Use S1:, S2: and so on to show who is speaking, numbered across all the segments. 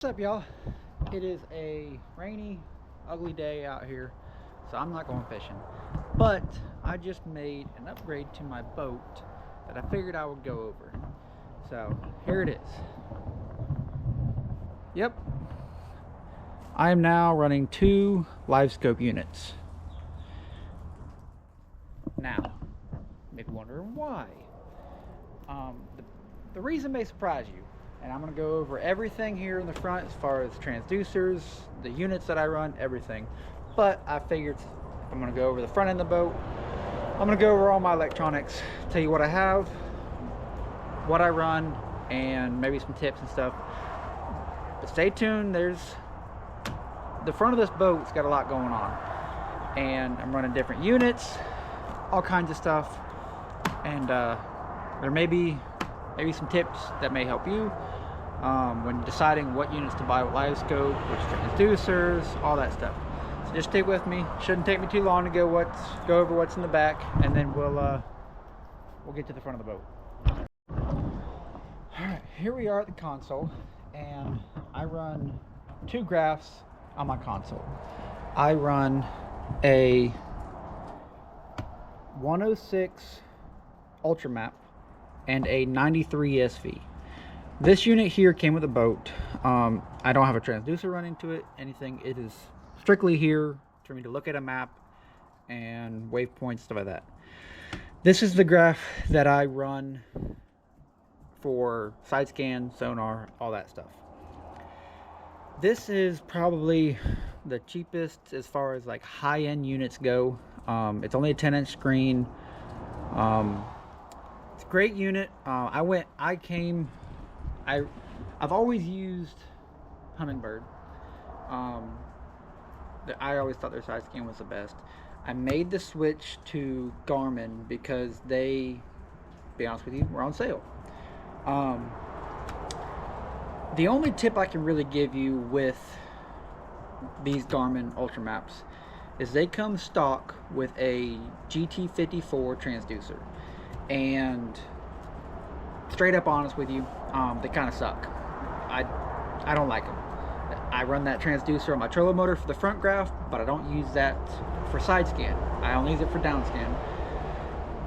S1: What's up, y'all? It is a rainy, ugly day out here, so I'm not going fishing. But I just made an upgrade to my boat that I figured I would go over. So here it is. Yep, I am now running 2 Livescope units. Now, maybe wondering why. The reason may surprise you. And I'm going to go over everything here in the front as far as transducers, the units that I run, everything. But I figured if I'm going to go over the front end of the boat, I'm going to go over all my electronics, tell you what I have, what I run, and maybe some tips and stuff. But stay tuned. There's the front of this boat's got a lot going on, and I'm running different units, all kinds of stuff, and there may be some tips that may help you when deciding what units to buy with Livescope, which transducers, all that stuff. So just stick with me. Shouldn't take me too long to go over what's in the back, and then we'll get to the front of the boat. All right, here we are at the console, and I run 2 graphs on my console. I run a 106 Ultra Map and a 93 SV. This unit here came with a boat. I don't have a transducer running to it, anything. It is strictly here for me to look at a map and waypoints, stuff like that. This is the graph that I run for side scan, sonar, all that stuff. This is probably the cheapest as far as like high-end units go. It's only a 10-inch screen. It's a great unit. I've always used Humminbird. I always thought their side scan was the best. I made the switch to Garmin because they, to be honest with you, were on sale. The only tip I can really give you with these Garmin Ultra Maps is they come stock with a GT54 transducer, and straight up honest with you, they kind of suck. I don't like them. I run that transducer on my trolling motor for the front graph, but I don't use that for side scan. I only use it for down scan.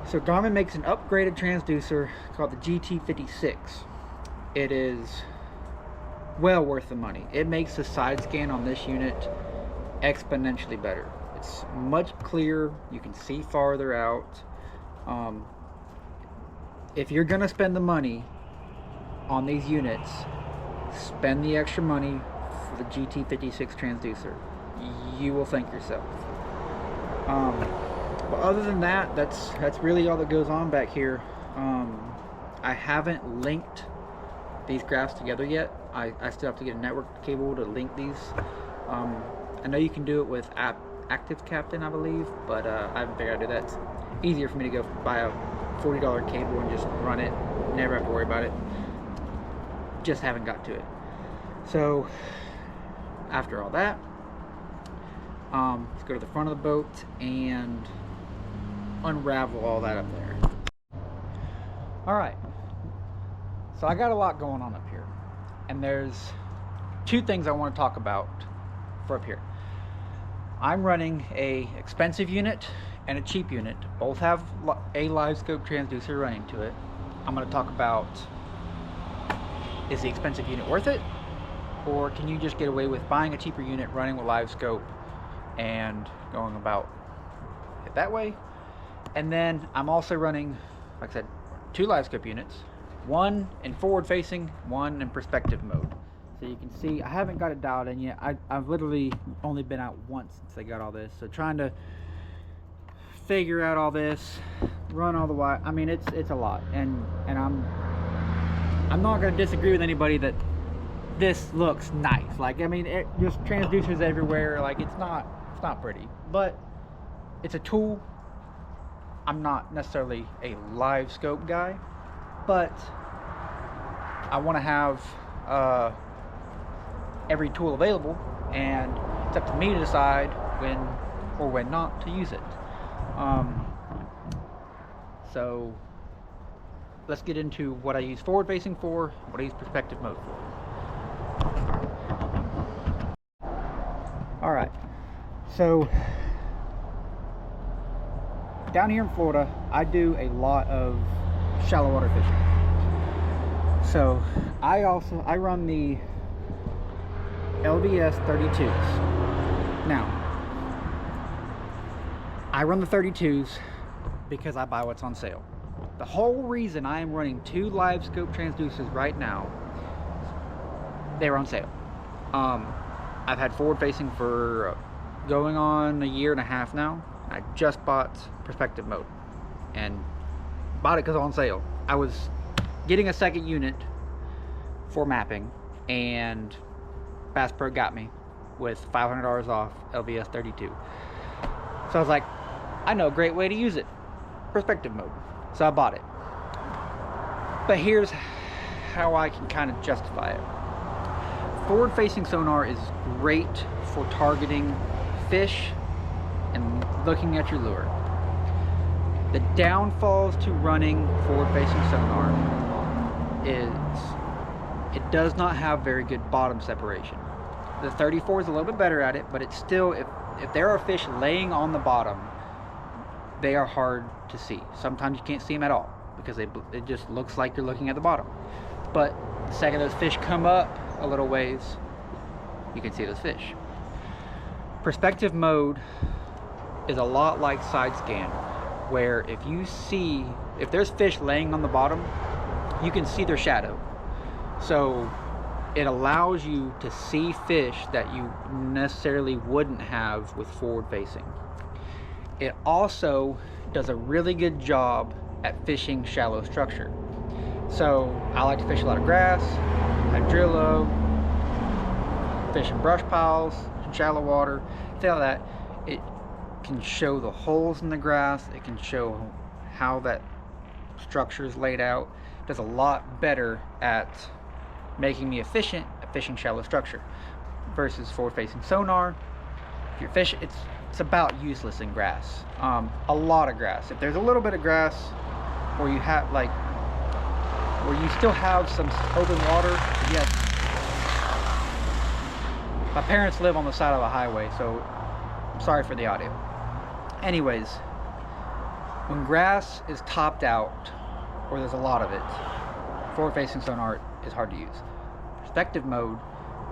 S1: So Garmin makes an upgraded transducer called the GT56. It is well worth the money. It makes the side scan on this unit exponentially better. It's much clearer. You can see farther out. If you're gonna spend the money on these units, spend the extra money for the GT56 transducer. You will thank yourself. But other than that, that's really all that goes on back here. I haven't linked these graphs together yet. I still have to get a network cable to link these. I know you can do it with Active Captain, I believe, but I haven't figured out how to do that. It's easier for me to go buy a $40 cable and just run it. Never have to worry about it. Just haven't got to it. So after all that, let's go to the front of the boat and unravel all that up there. All right, so I got a lot going on up here, and there's 2 things I want to talk about for up here. I'm running a expensive unit and a cheap unit. Both have a Livescope transducer running to it. I'm going to talk about, is the expensive unit worth it, or can you just get away with buying a cheaper unit, running with Livescope, and going about it that way? And then I'm also running, like I said, 2 Livescope units, one in forward facing, one in perspective mode. So you can see I haven't got it dialed in yet. I've literally only been out once since I got all this, so trying to figure out all this, run all the wire. I mean, it's a lot, and I'm not going to disagree with anybody that this looks nice. Like, I mean, just transducers everywhere. Like, it's not pretty, but it's a tool. I'm not necessarily a Livescope guy, but I want to have every tool available, and it's up to me to decide when or when not to use it. So let's get into what I use forward facing for, what I use perspective mode for. So down here in Florida, I do a lot of shallow water fishing. So I run the LBS 32s. Now, I run the 32s because I buy what's on sale. The whole reason I am running 2 Livescope transducers right now, they were on sale. I've had forward facing for going on a year and a half now. I just bought perspective mode and bought it because on sale. I was getting a second unit for mapping, and Bass Pro got me with $500 off LBS 32. So I was like, I know a great way to use it, perspective mode. So I bought it. But here's how I can kind of justify it. Forward facing sonar is great for targeting fish and looking at your lure. The downfalls to running forward facing sonar is it does not have very good bottom separation. The 34 is a little bit better at it, but it's still, if there are fish laying on the bottom, they are hard to see. Sometimes you can't see them at all because it just looks like you're looking at the bottom. But the second those fish come up a little ways, you can see those fish. Perspective mode is a lot like side scan, where if there's fish laying on the bottom, you can see their shadow. So it allows you to see fish that you necessarily wouldn't have with forward facing. It also does a really good job at fishing shallow structure. So I like to fish a lot of grass, hydrillo, fish in brush piles, shallow water, things like that. It can show the holes in the grass. It can show how that structure is laid out. It does a lot better at making me efficient at fishing shallow structure versus forward-facing sonar. If you're fishing, it's about useless in grass. A lot of grass. If there's a little bit of grass where you have where you still have some open water, yes. My parents live on the side of a highway, so I'm sorry for the audio. Anyways, when grass is topped out, or there's a lot of it, forward-facing sonar is hard to use. Perspective mode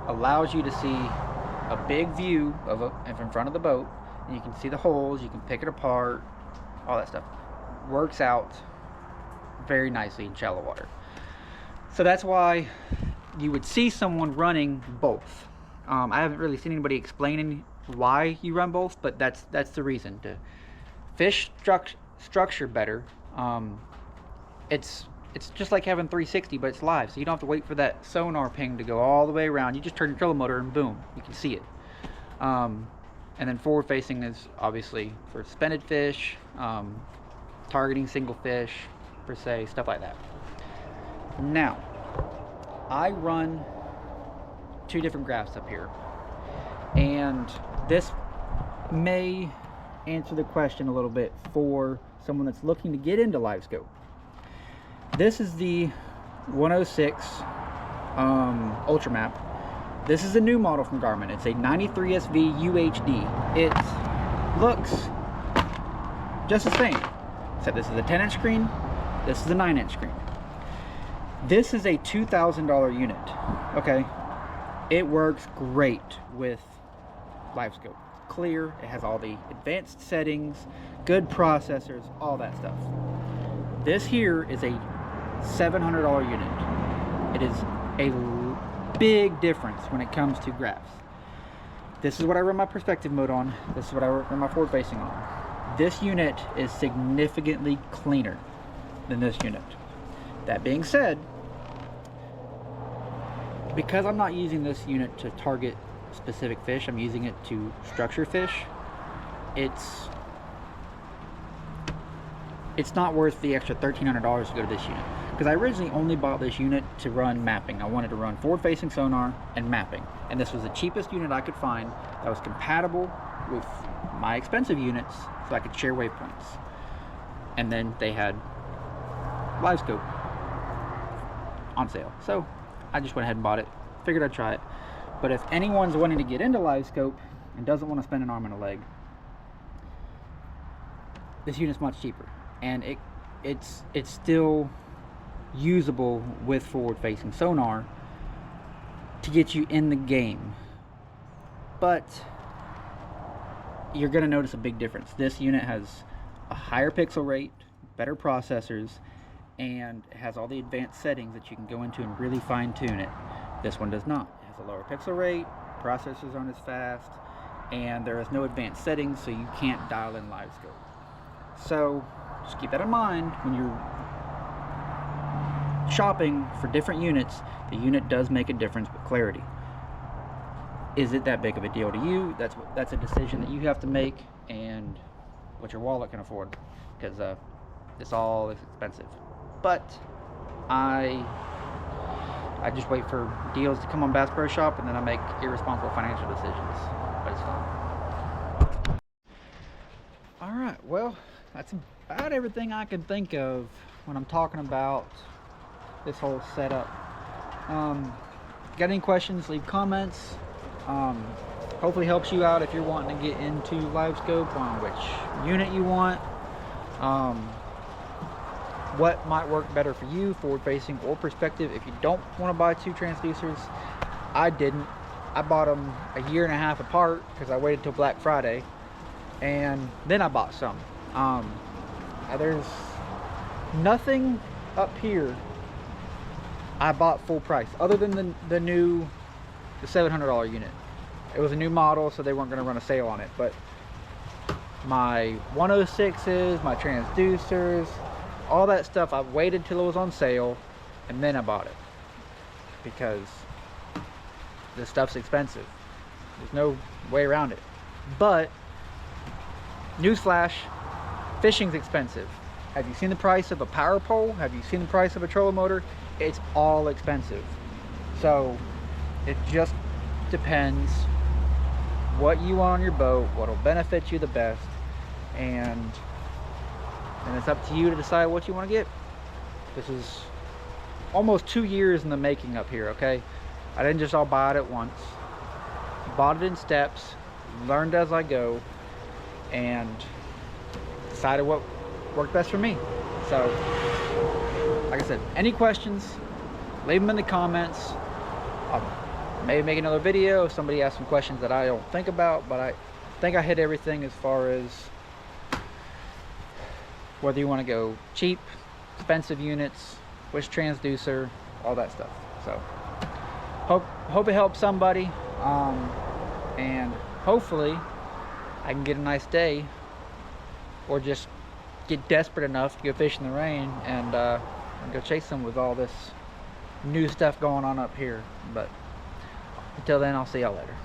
S1: allows you to see a big view of in front of the boat, and you can see the holes, you can pick it apart, all that stuff. Works out very nicely in shallow water. So that's why you would see someone running both. I haven't really seen anybody explaining why you run both, but that's the reason. To fish structure better. It's just like having 360, but it's live, so you don't have to wait for that sonar ping to go all the way around. You just turn your trolling motor and boom, you can see it. And then forward facing is obviously for suspended fish, targeting single fish per se, stuff like that. Now, I run 2 different graphs up here, and this may answer the question a little bit for someone that's looking to get into Livescope. This is the 106 Ultra Map. This is a new model from Garmin. It's a 93SV UHD. It looks just the same, except this is a 10-inch screen, this is a 9-inch screen. This is a $2,000 unit. Okay, it works great with Livescope. Clear, it has all the advanced settings, good processors, all that stuff. This here is a $700 unit. It is a big difference when it comes to graphs. This is what I run my perspective mode on. This is what I run my forward facing on. This unit is significantly cleaner than this unit. That being said, because I'm not using this unit to target specific fish, I'm using it to structure fish, it's not worth the extra $1,300 to go to this unit. Because I originally only bought this unit to run mapping. I wanted to run forward-facing sonar and mapping. And this was the cheapest unit I could find that was compatible with my expensive units, so I could share waypoints. And then they had Livescope on sale. So I just went ahead and bought it. Figured I'd try it. But if anyone's wanting to get into Livescope, and doesn't want to spend an arm and a leg, this unit's much cheaper, and it's still usable with forward-facing sonar to get you in the game. But you're going to notice a big difference. This unit has a higher pixel rate, better processors, and has all the advanced settings that you can go into and really fine-tune it. This one does not. It has a lower pixel rate, processors aren't as fast, and there is no advanced settings, so you can't dial in Livescope. So just keep that in mind when you're shopping for different units. The unit does make a difference with clarity. Is it that big of a deal to you? That's a decision that you have to make, and what your wallet can afford, because this all is expensive. But I just wait for deals to come on Bass Pro Shop, and then I make irresponsible financial decisions. But it's fun. All right, well, that's about everything I can think of when I'm talking about this whole setup. Got any questions, leave comments. Hopefully helps you out if you're wanting to get into Livescope on which unit you want, what might work better for you, forward facing or perspective. If you don't want to buy two transducers, I didn't. I bought them a year and a half apart because I waited till Black Friday, and then I bought some. There's nothing up here I bought full price other than the $700 unit. It was a new model, so they weren't going to run a sale on it. But my 106s, my transducers, all that stuff, I waited till it was on sale, and then I bought it, because this stuff's expensive. There's no way around it. But newsflash, fishing's expensive. Have you seen the price of a power pole? Have you seen the price of a trolling motor? It's all expensive. So it just depends what you want on your boat, what'll benefit you the best, and it's up to you to decide what you want to get. This is almost 2 years in the making up here, okay? I didn't just all buy it at once. Bought it in steps, learned as I go, and decided what worked best for me. So, like I said, any questions, leave them in the comments. I'll maybe make another video if somebody asks some questions that I don't think about, but I think I hit everything as far as whether you want to go cheap, expensive units, which transducer, all that stuff. So hope it helps somebody, and hopefully I can get a nice day, or just get desperate enough to go fish in the rain and go chase them with all this new stuff going on up here. But until then, I'll see y'all later.